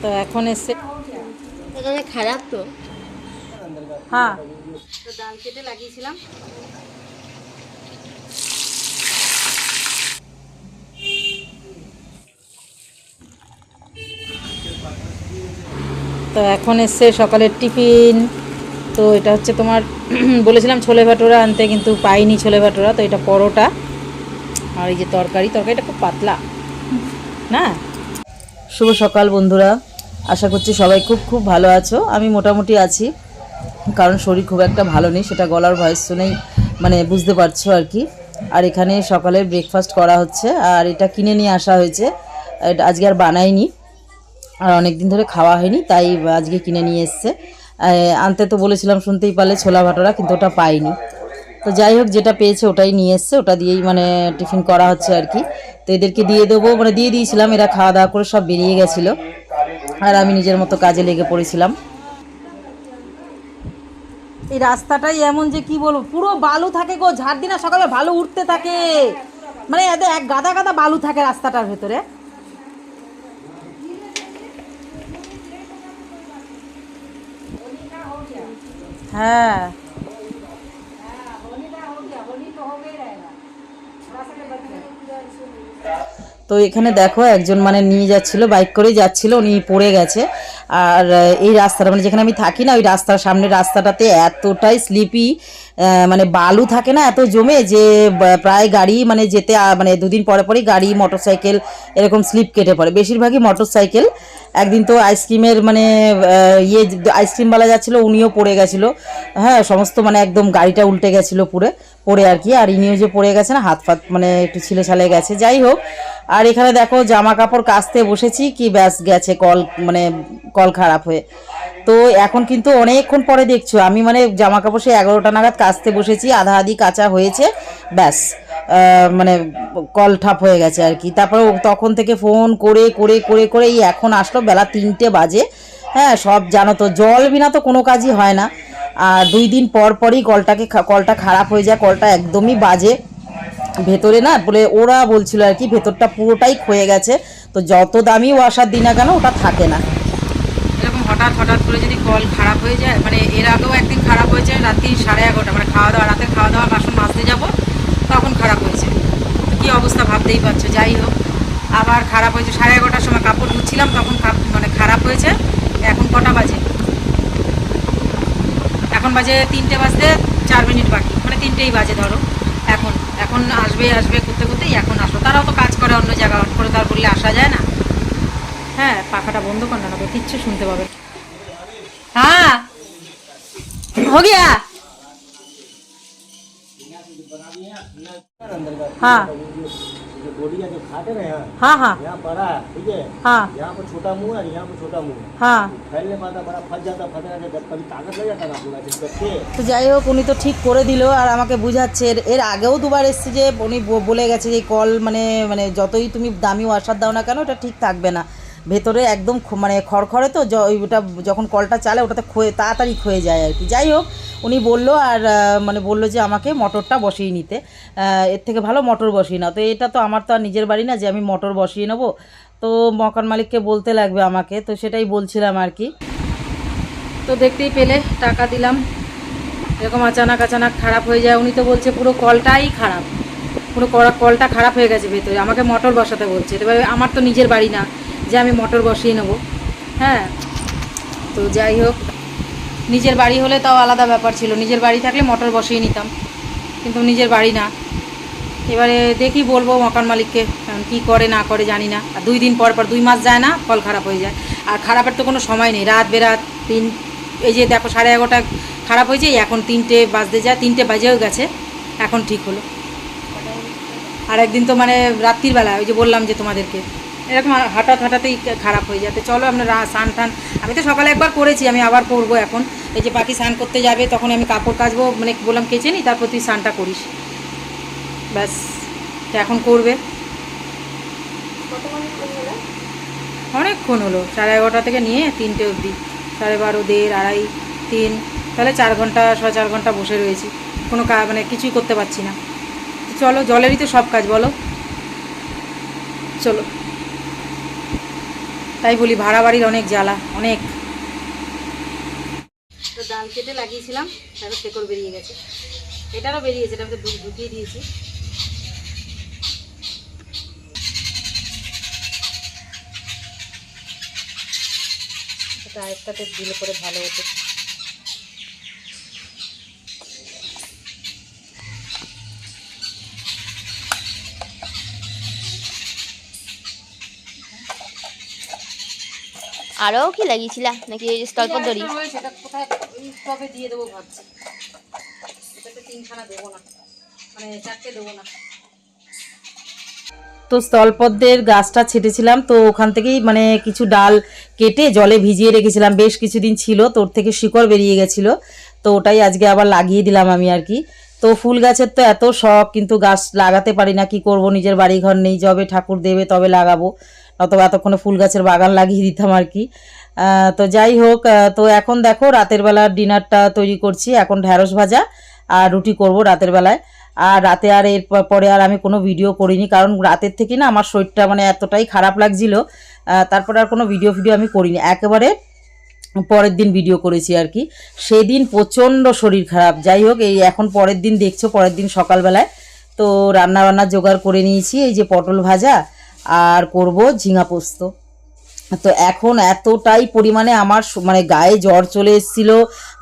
তো এখন এসে এখানে খারাপ তো। হ্যাঁ, তো ডাল কেটে লাগিয়েছিলাম। তো এখন এসছে সকালের টিফিন। তো এটা হচ্ছে তোমার বলেছিলাম ছোলে ভাটোরা আনতে, কিন্তু পাইনি ছোলে ভাটোরা। তো এটা পরোটা আর এই যে তরকারিটা খুব পাতলা না। শুভ সকাল বন্ধুরা, আশা করছি সবাই খুব খুব ভালো আছো। আমি মোটামুটি আছি, কারণ শরীর খুব একটা ভালো নেই, সেটা গলার ভয়েস শুনেই মানে বুঝতে পারছো আর কি। আর এখানে সকালের ব্রেকফাস্ট করা হচ্ছে, আর এটা কিনে নিয়ে আসা হয়েছে। এটা আজকে আর বানাইনি, আর অনেক দিন ধরে খাওয়া হয়নি, তাই আজকে কিনে নিয়ে এসছে। আনতে তো বলেছিলাম, শুনতেই পারলে, ছোলা ভাটোরা, কিন্তু ওটা পাইনি। তো যাই হোক, যেটা পেয়েছে ওটাই নিয়ে এসছে, ওটা দিয়েই মানে টিফিন করা হচ্ছে আর কি। তো এদেরকে দিয়ে দেবো, মানে দিয়ে দিয়েছিলাম, এরা খাওয়া দাওয়া করে সব বেরিয়ে গেছিলো, আর আমি নিজের মতো কাজে লেগে পড়েছিলাম। এই রাস্তাটাই এমন যে কি বলবো, পুরো বালু থাকে গো, ঝাড় দিনা সকালে ভালো উঠতে থাকে, মানে এদের এক গাদা গাদা বালু থাকে রাস্তাটার ভেতরে। হ্যাঁ, তো এখানে দেখো একজন মানে নিয়ে যাচ্ছিল, বাইক করেই যাচ্ছিল, উনি পড়ে গেছে। আর এই রাস্তাটা মানে যেখানে আমি থাকি না, ওই রাস্তার সামনের রাস্তাটাতে এতটাই স্লিপি, মানে বালু থাকে না এত জমে, যে প্রায় গাড়ি মানে যেতে মানে দুদিন পরে পরেই গাড়ি মোটর সাইকেল এরকম স্লিপ কেটে পড়ে, বেশিরভাগই মোটর সাইকেল। একদিন তো আইসক্রিমের মানে আইসক্রিমওয়ালা যাচ্ছিলো, উনিও পড়ে গেছিলো। হ্যাঁ, সমস্ত মানে একদম গাড়িটা উল্টে গেছিলো পড়ে আর কি। আর ইনিও যে পড়ে গেছে না, হাত ফাত মানে একটু ছিলে ছালে গেছে, যাই হোক। আর এখানে দেখো জামা কাপড় কাচতে বসেছি, কি ব্যাস গেছে কল, মানে কল খারাপ হয়ে। তো এখন কিন্তু অনেকক্ষণ পরে দেখছো আমি মানে জামা কাপড় সে 11টা নাগাদ কাচতে বসেছি, আধা আধি কাচা হয়েছে, ব্যাস মানে কল ঠাপ হয়ে গেছে আর কি। তারপরে তখন থেকে ফোন করে করে করে করে এই এখন আসলো, বেলা 3টে বাজে। হ্যাঁ, সব জানো তো, জল বিনা তো কোনো কাজই হয় না। আর 2 দিন পর পরই কলটা খারাপ হয়ে যায়, কলটা একদমই বাজে ভেতরে না, বলে ওরা বলছিল আর কি, ভেতরটা পুরোটাই ক্ষয়ে গেছে। তো যত দামি ওয়াশার দিই না কেন, ওটা থাকে না। এরকম হঠাৎ হঠাৎ করে যদি কল খারাপ হয়ে যায়, মানে এর আগেও একদিন খারাপ হয়েছে রাত্রি 11:30, মানে রাতে খাওয়া দাওয়া বাসন মাজতে যাবো, তখন খারাপ হয়েছে। তো কী অবস্থা ভাবতেই পারছো। যাই হোক, আবার খারাপ হয়েছে 11:30টার সময়, কাপড় ধুচ্ছিলাম তখন মানে খারাপ হয়েছে। এখন কটা বাজে? এখন বাজে 3টে বাজতে 4 মিনিট বাকি, মানে 3টেই বাজে ধরো। এখন এখন আসবে আসবে করতে করতেই এখন আসলো। তারাও তো কাজ করে অন্য জায়গা, অন করে তার বললে আসা যায় না। হ্যাঁ, পাখাটা বন্ধ কর না, কিচ্ছু শুনতে পাবে। হ্যাঁ, हो गया। हाँ हाँ हाँ यहाँ बड़ा है, ठीक है। हाँ यहाँ पर छोटा मुंह है, यहाँ पर छोटा मुंह है। हाँ। फैलने पाता, बड़ा फंस जाता, कभी ताकत लग जाता ना पूरा जिसके। তো যাই হোক, উনি তো ঠিক করে দিল, আর আমাকে বুঝাচ্ছে। এর আগেও দুবার এসছে, যে উনি বলে গেছে যে কল মানে মানে যতই তুমি দামি ওয়াশার দাও না কেন, ওটা ঠিক থাকবে না, ভেতরে একদম মানে খড়খড়ে তো, ওটা যখন কলটা চালে ওটাতে তাড়াতাড়ি ক্ষয়ে যায় আর কি। যাই হোক, উনি বললো, আর মানে বললো যে আমাকে মোটরটা বসিয়ে নিতে, এর থেকে ভালো মোটর বসিয়ে নাও। তো এটা তো আমার তো আর নিজের বাড়ি না যে আমি মোটর বসিয়ে নেবো, তো মকান মালিককে বলতে লাগবে আমাকে, তো সেটাই বলছিলাম আর কি। তো দেখতেই পেলে টাকা দিলাম, এরকম আচানক খারাপ হয়ে যায়। উনি তো বলছে পুরো কলটাই খারাপ, পুরো কলটা খারাপ হয়ে গেছে ভেতরে, আমাকে মোটর বসাতে বলছে। এবারে আমার তো নিজের বাড়ি না যে আমি মোটর বসিয়ে নেবো। হ্যাঁ, তো যাই হোক, নিজের বাড়ি হলে তাও আলাদা ব্যাপার ছিল, নিজের বাড়ি থাকলে মোটর বসিয়ে নিতাম, কিন্তু নিজের বাড়ি না। এবারে দেখি, বলবো মকান মালিককে, কি করে না করে জানি না। আর 2 দিন পর 2 মাস যায় না, কল খারাপ হয়ে যায়। আর খারাপের তো কোনো সময় নেই, রাত বেরাত এই যে দেখো 11:30 খারাপ হয়েছে, এখন 3টে বাজতে যায়, 3টে বাজেও গেছে, এখন ঠিক হলো। আর একদিন তো মানে রাত্রির বেলা, ওই যে বললাম যে তোমাদেরকে, এরকম হঠাৎই খারাপ হয়ে যাতে। চলো আমরা স্নান টান, আমি তো সকালে একবার করেছি, আমি আবার করবো এখন। এই যে পাখি স্নান করতে যাবে, তখন আমি কাপড় কাচবো, মানে বললাম কেচে নিই, তারপর তুই স্নানটা করিস, ব্যাস। তো এখন করবে। অনেকক্ষণ হলো, 11:30 থেকে নিয়ে 3টে অবধি, 12:30, 1:30, 2:30, 3, তাহলে 4 ঘন্টা 4.5 ঘন্টা বসে রয়েছি, কোনো মানে কিছুই করতে পারছি না। চলো, জলেরই তো সব কাজ, বলো, চলো। তাই বলি ভাড়া বাড়ির অনেক জ্বালা, অনেক। তো ডাল কেটে লাগিয়েছিলাম, তারপর শেকড় বেরিয়ে গেছে, এটারও বেরিয়েছে, এটা আমি ঢুকিয়ে দিয়েছি। এটা আরেকটাতে দিলে করে ভালো হতো। আরও কি লাগিয়েছিলা নাকি এই স্থলপদ্মরি? সেটা কোথায় কবে দিয়ে দেবো ভাবছি, এটাতে 3খানা দেবো না, মানে 4টে দেবো না। তো স্থলপদ্মের গাছটা ছেটেছিলাম, তো ওখান থেকেই মানে কিছু ডাল কেটে জলে ভিজিয়ে রেখেছিলাম, বেশ কিছুদিন ছিল, তো ওর থেকে শিকড় বেরিয়ে গেছিলো, তো ওটাই আজকে আবার লাগিয়ে দিলাম আমি আর কি। তো ফুল গাছের তো এত শখ, কিন্তু গাছ লাগাতে পারি না, কি করব, নিজের বাড়ি ঘর নেই, যবে ঠাকুর দেবে তবে লাগাবো, অথবা এতক্ষণে ফুল গাছের বাগান লাগিয়ে দিতাম আর কি। তো যাই হোক, তো এখন দেখো রাতের বেলা ডিনারটা তৈরি করছি, এখন ঢ্যাঁড়স ভাজা আর রুটি করব রাতের বেলায়। আর রাতে আর এর পরে আর আমি কোনো ভিডিও করিনি, কারণ রাতের থেকে না আমার শরীরটা মানে এতটাই খারাপ লাগছিল, তারপরে আর কোনো ভিডিও আমি করিনি, একেবারে পরের দিন ভিডিও করেছি আর কি। সেদিন প্রচণ্ড শরীর খারাপ। যাই হোক, এই এখন পরের দিন দেখছো, পরের দিন সকালবেলায় তো রান্না জোগাড় করে নিয়েছি, এই যে পটল ভাজা আর করব ঝিঙা পোস্ত। তো এখন এতটাই পরিমাণে আমার মানে গায়ে জ্বর চলে এসেছিলো,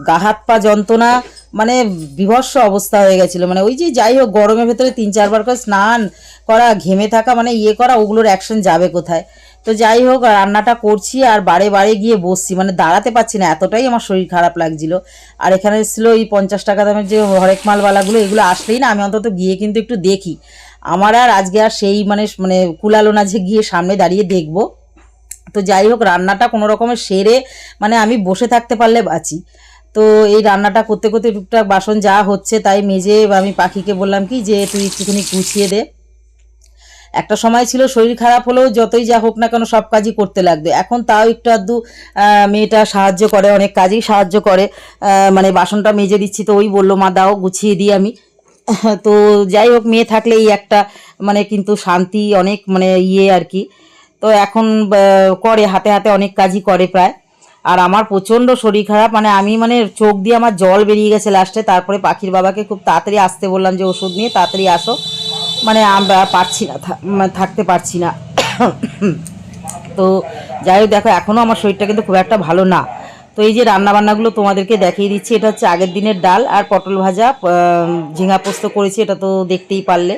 গা হাত পা যন্ত্রণা, মানে বিভৎস অবস্থা হয়ে গেছিলো, মানে ওই যে যাই হোক গরমের ভেতরে 3-4বার করে স্নান করা, ঘেমে থাকা, মানে ইয়ে করা, ওগুলোর অ্যাকশন যাবে কোথায়। তো যাই হোক রান্নাটা করছি আর বারে বারে গিয়ে বসছি, মানে দাঁড়াতে পারছি না, এতটাই আমার শরীর খারাপ লাগছিল। আর এখানে এসেছিলো এই 50 টাকা দামের যে হরেক মালওয়ালাগুলো, এগুলো আসলেই না আমি অন্তত গিয়ে কিন্তু একটু দেখি। আমার আর আজকে আর সেই মানে কুলালো না যে গিয়ে সামনে দাঁড়িয়ে দেখবো। তো যাই হোক রান্নাটা কোনো রকমের সেরে মানে আমি বসে থাকতে পারলে বাঁচি। তো এই রান্নাটা করতে করতে টুকটাক বাসন যা হচ্ছে তাই মেজে আমি পাখিকে বললাম কি যে তুই একটুখানি গুছিয়ে দে। একটা সময় ছিল শরীর খারাপ হলেও যতই যা হোক না কেন সব কাজই করতে লাগতো, এখন তাও একটু আধটু মেয়েটা সাহায্য করে, অনেক কাজেই সাহায্য করে, মানে বাসনটা মেজে দিচ্ছি তো ওই বললো মা দাও গুছিয়ে দিই আমি। তো যাই হোক মেয়ে থাকলে এই একটা মানে কিন্তু শান্তি অনেক মানে ইয়ে আর কি। তো এখন করে হাতে হাতে অনেক কাজই করে প্রায়। আর আমার প্রচণ্ড শরীর খারাপ, মানে আমি মানে চোখ দিয়ে আমার জল বেরিয়ে গেছে লাস্টে। তারপরে পাখির বাবাকে খুব তাড়াতাড়ি আসতে বললাম যে ওষুধ নিয়ে তাড়াতাড়ি আসো, মানে আমরা পারছি না, থাকতে পারছি না। তো যাই হোক দেখো এখনও আমার শরীরটা কিন্তু খুব একটা ভালো না। তো এই যে রান্নাবান্নাগুলো তোমাদেরকে দেখিয়ে দিচ্ছি, এটা হচ্ছে আগের দিনের ডাল আর পটল ভাজা, ঝিঙা পোস্ত করেছি, এটা তো দেখতেই পারলে।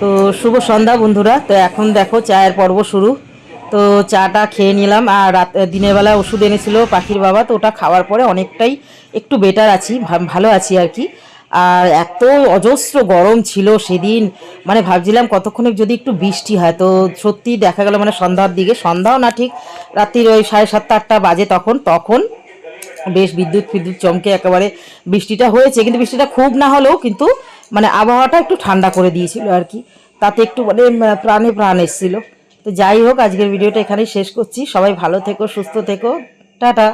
তো শুভ সন্ধ্যা বন্ধুরা। তো এখন দেখো চায়ের পর্ব শুরু। তো চাটা খেয়ে নিলাম, আর দিনের বেলা ওষুধ এনেছিল পাখির বাবা, তো ওটা খাওয়ার পরে অনেকটাই একটু বেটার আছি, ভালো আছি আর কি। আর এত অজস্র গরম ছিল সেদিন, মানে ভাবছিলাম কতক্ষণে যদি একটু বৃষ্টি হয়, তো সত্যি দেখা গেল মানে সন্ধ্যার দিকে, সন্ধ্যাও না ঠিক রাত্রির ওই 7:30-8টা বাজে, তখন বেশ বিদ্যুৎ চমকে একেবারে বৃষ্টিটা হয়েছে, কিন্তু বৃষ্টিটা খুব না হলেও কিন্তু মানে আবহাওয়াটা একটু ঠান্ডা করে দিয়েছিল আর কি, তাতে একটু মানে প্রাণ এসেছিল। তো যাই হোক আজকের ভিডিওটা এখানেই শেষ করছি, সবাই ভালো থেকো, সুস্থ থেকো, টাটা।